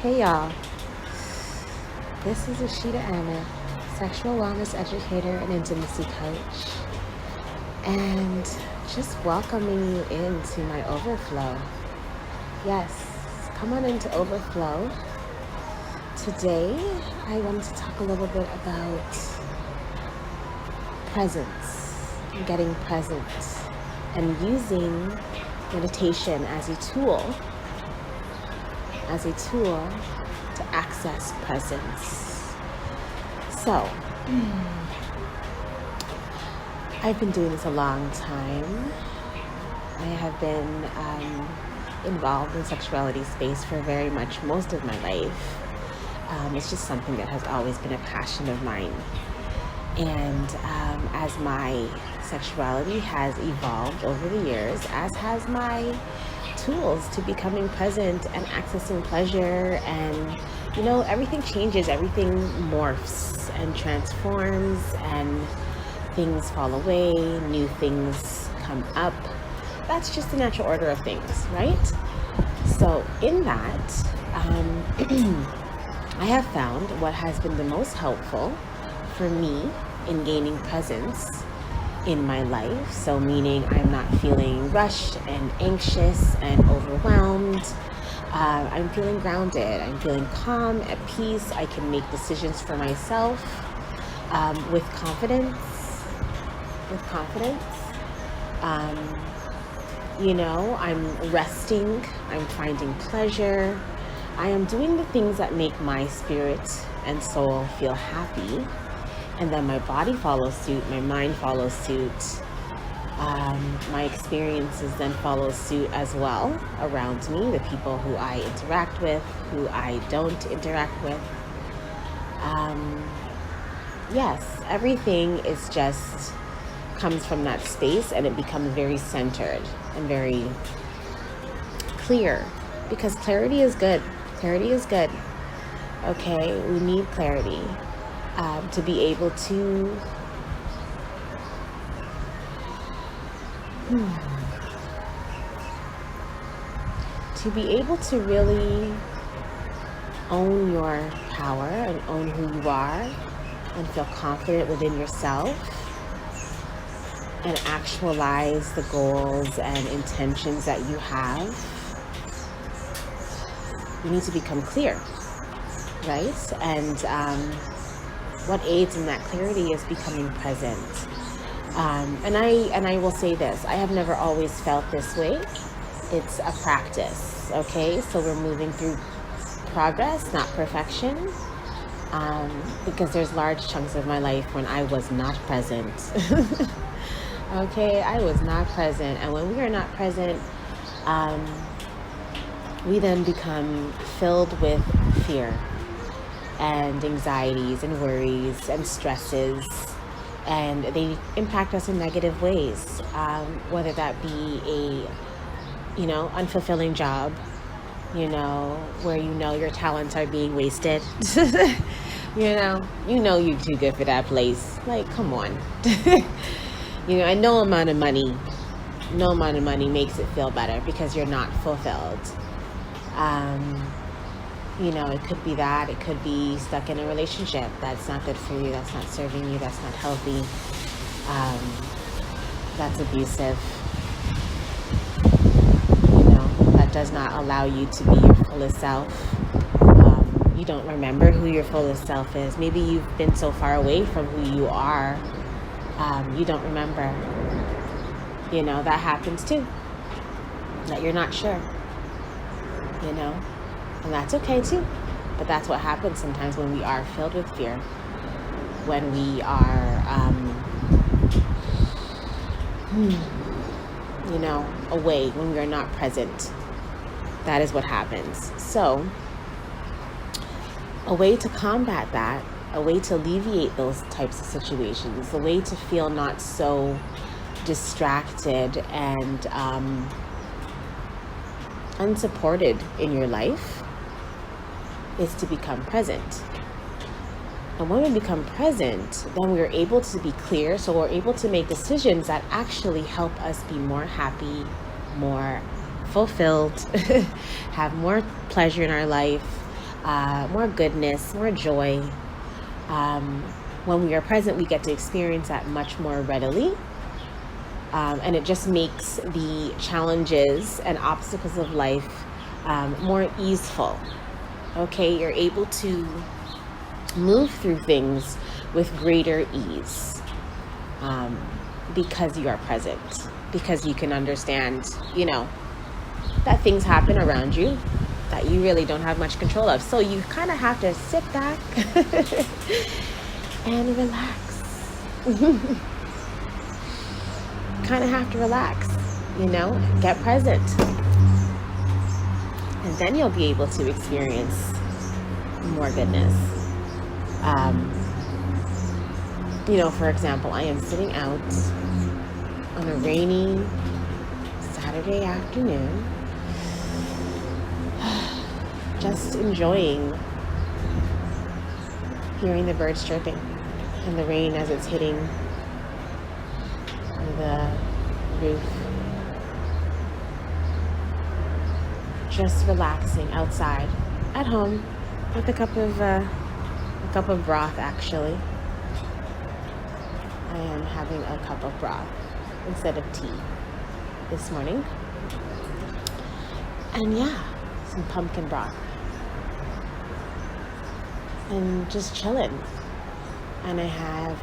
Hey y'all, this is Ashita Anna, sexual wellness educator and intimacy coach, and just welcoming you into my OverFlow. Yes, come on into OverFlow. Today, I wanted to talk a little bit about presence, getting present, and using meditation as a tool to access presence. So, I've been doing this a long time. I have been involved in sexuality space for very much most of my life. It's just something that has always been a passion of mine. And as my sexuality has evolved over the years, as has my tools to becoming present and accessing pleasure, and everything changes, everything morphs and transforms, and things fall away, new things come up. That's just the natural order of things, right? So in that, I have found what has been the most helpful for me in gaining presence in my life. So meaning I'm not feeling rushed and anxious and overwhelmed. I'm feeling grounded. I'm feeling calm, at peace. I can make decisions for myself with confidence. I'm resting. I'm finding pleasure. I am doing the things that make my spirit and soul feel happy, and then my body follows suit, my mind follows suit, my experiences then follow suit as well around me, the people who I interact with, who I don't interact with. Yes, everything is just comes from that space, and it becomes very centered and very clear, because clarity is good. Clarity is good. Okay, we need clarity to be able to really own your power and own who you are and feel confident within yourself and actualize the goals and intentions that you have. You need to become clear, right? And what aids in that clarity is becoming present. And I will say this, I have never always felt this way. It's a practice, okay? So we're moving through progress, not perfection, because there's large chunks of my life when I was not present. Okay, I was not present. And when we are not present, we then become filled with fear and anxieties and worries and stresses, and they impact us in negative ways, whether that be a unfulfilling job, where your talents are being wasted. You're too good for that place. Like, come on. And no amount of money makes it feel better because you're not fulfilled. It could be that. It could be stuck in a relationship that's not good for you, that's not serving you, that's not healthy, that's abusive. That does not allow you to be your fullest self. You don't remember who your fullest self is. Maybe you've been so far away from who you are, you don't remember. That happens too. That you're not sure. And that's okay too. But that's what happens sometimes when we are filled with fear. When we are, away, when we are not present. That is what happens. So, a way to combat that, a way to alleviate those types of situations, a way to feel not so distracted and unsupported in your life is to become present. And when we become present, then we're able to be clear, so we're able to make decisions that actually help us be more happy, more fulfilled, have more pleasure in our life, more goodness, more joy. When we are present, we get to experience that much more readily. And it just makes the challenges and obstacles of life more easeful. Okay, you're able to move through things with greater ease because you are present, because you can understand, that things happen around you that you really don't have much control of. So you kind of have to sit back and relax. Kind of have to relax, get present. And then you'll be able to experience more goodness. For example, I am sitting out on a rainy Saturday afternoon, just enjoying hearing the birds chirping and the rain as it's hitting the roof. Just relaxing outside, at home, with a cup of broth. Actually, I am having a cup of broth instead of tea this morning, and some pumpkin broth, and just chilling. And I have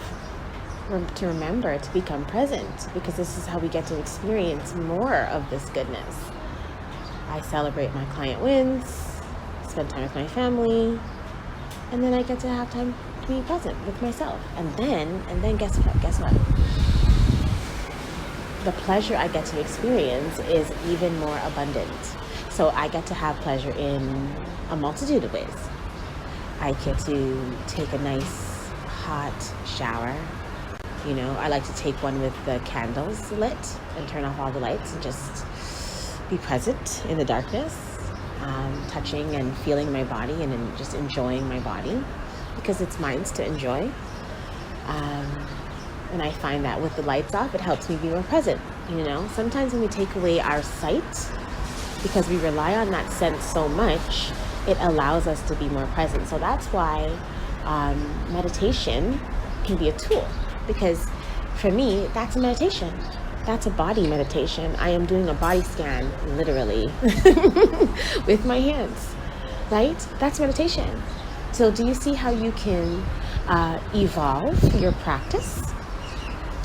to remember to become present, because this is how we get to experience more of this goodness. I celebrate my client wins, spend time with my family, and then I get to have time to be present with myself. And then guess what? The pleasure I get to experience is even more abundant. So I get to have pleasure in a multitude of ways. I get to take a nice hot shower. You know, I like to take one with the candles lit and turn off all the lights and just be present in the darkness, touching and feeling my body and just enjoying my body, because it's mine to enjoy. And I find that with the lights off, it helps me be more present. You know, sometimes when we take away our sight, because we rely on that sense so much, it allows us to be more present. So that's why meditation can be a tool, because for me, that's a meditation. That's a body meditation. I am doing a body scan, literally, with my hands, right? That's meditation. So do you see how you can evolve your practice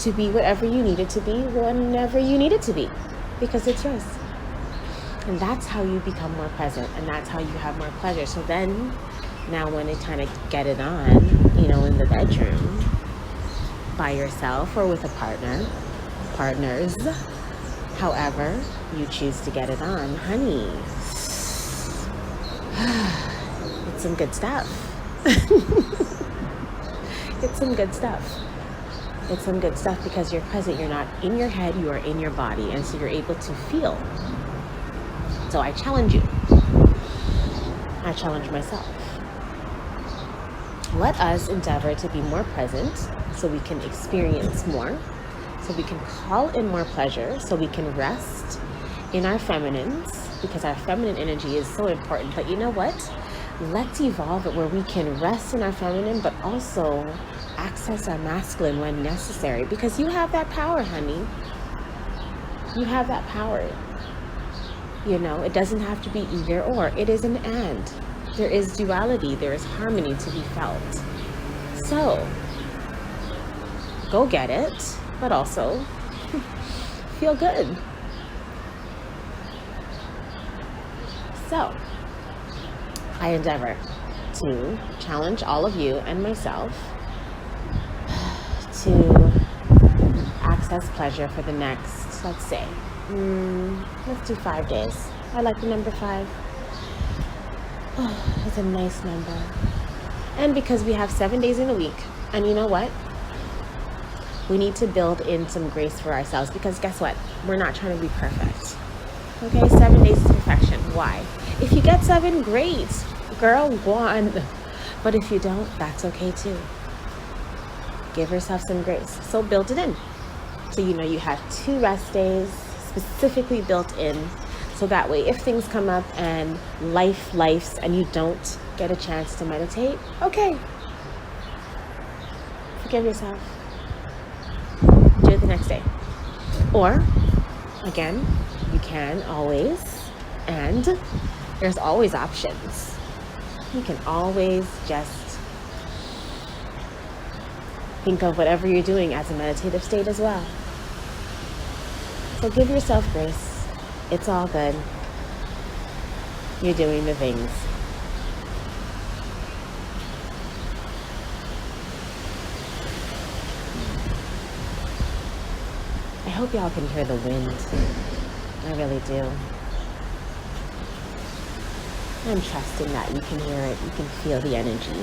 to be whatever you need it to be, whenever you need it to be, because it's yours. And that's how you become more present, and that's how you have more pleasure. So then, now when it kind of get it on, you know, in the bedroom, by yourself or with a partners, however you choose to get it on, honey, it's some good stuff. It's some good stuff. It's some good stuff because you're present. You're not in your head, you are in your body. And so you're able to feel. So I challenge you. I challenge myself. Let us endeavor to be more present so we can experience more, so we can call in more pleasure, so we can rest in our feminines, because our feminine energy is so important. But you know what? Let's evolve it where we can rest in our feminine, but also access our masculine when necessary, because you have that power, honey. You have that power. You know, it doesn't have to be either or. It is an and. There is duality. There is harmony to be felt. So, go get it, but also feel good. So, I endeavor to challenge all of you and myself to access pleasure for the next, let's say, let's do 5 days. I like the number 5. Oh, it's a nice number. And because we have 7 days in a week, and you know what? We need to build in some grace for ourselves, because guess what? We're not trying to be perfect. Okay, 7 days is perfection. Why? If you get 7, great. Girl, 1. But if you don't, that's okay too. Give yourself some grace. So build it in. So you know you have 2 rest days specifically built in. So that way, if things come up and life's and you don't get a chance to meditate, okay. Forgive yourself. Do it the next day. Or, again, you can always, and there's always options. You can always just think of whatever you're doing as a meditative state as well. So give yourself grace. It's all good. You're doing the things. I hope y'all can hear the wind. I really do. I'm trusting that you can hear it. You can feel the energy.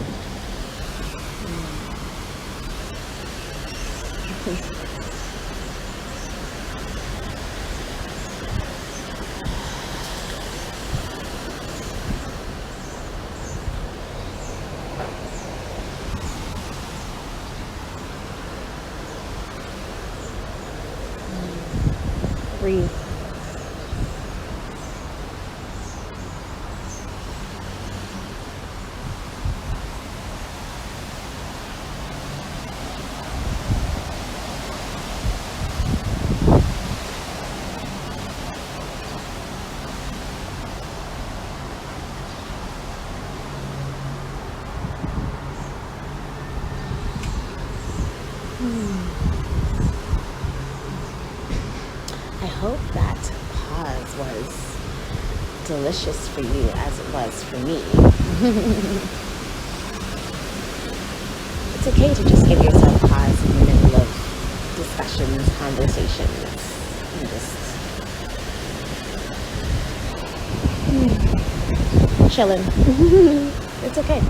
Breathe. I hope that pause was delicious for you as it was for me. It's okay to just give yourself pause in the middle of discussions, conversations, and just chilling. It's okay.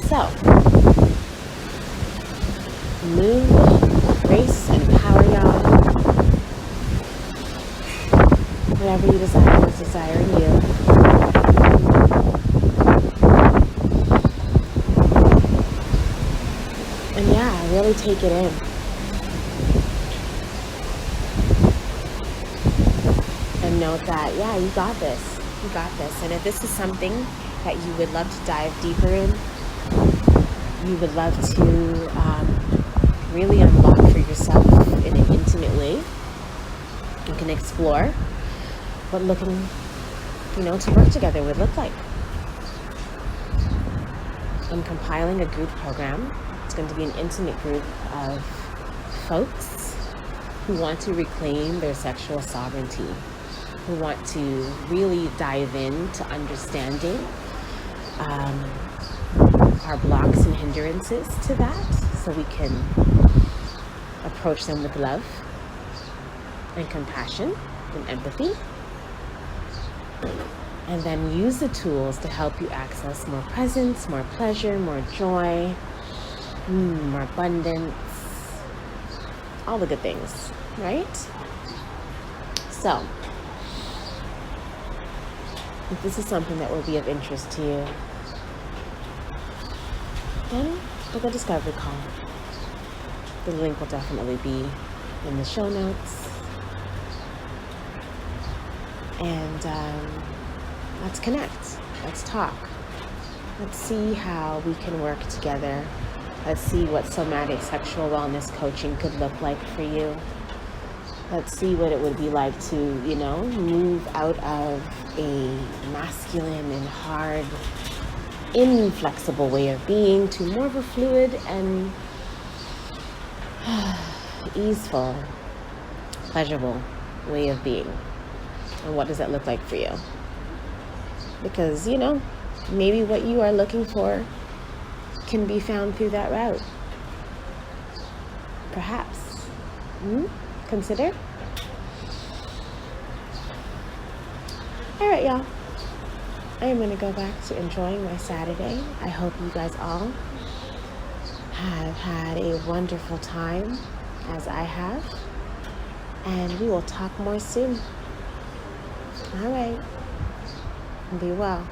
So, move, grace, and power, y'all. Whatever you desire is desiring you. And yeah, really take it in. And note that, yeah, you got this. You got this. And if this is something that you would love to dive deeper in, you would love to really unlock for yourself in an intimate way, you can explore what looking, to work together would look like. I'm compiling a group program. It's going to be an intimate group of folks who want to reclaim their sexual sovereignty, who want to really dive into understanding our blocks and hindrances to that, so we can approach them with love and compassion and empathy, and then use the tools to help you access more presence, more pleasure, more joy, more abundance, all the good things, right? So, if this is something that will be of interest to you, then book a discovery call. The link will definitely be in the show notes. And let's connect. Let's talk. Let's see how we can work together. Let's see what somatic sexual wellness coaching could look like for you. Let's see what it would be like to, move out of a masculine and hard, inflexible way of being to more of a fluid and easeful, pleasurable way of being. And what does that look like for you? Because, maybe what you are looking for can be found through that route. Perhaps. Consider. All right, y'all. I am going to go back to enjoying my Saturday. I hope you guys all have had a wonderful time, as I have. And we will talk more soon. All right. Be well.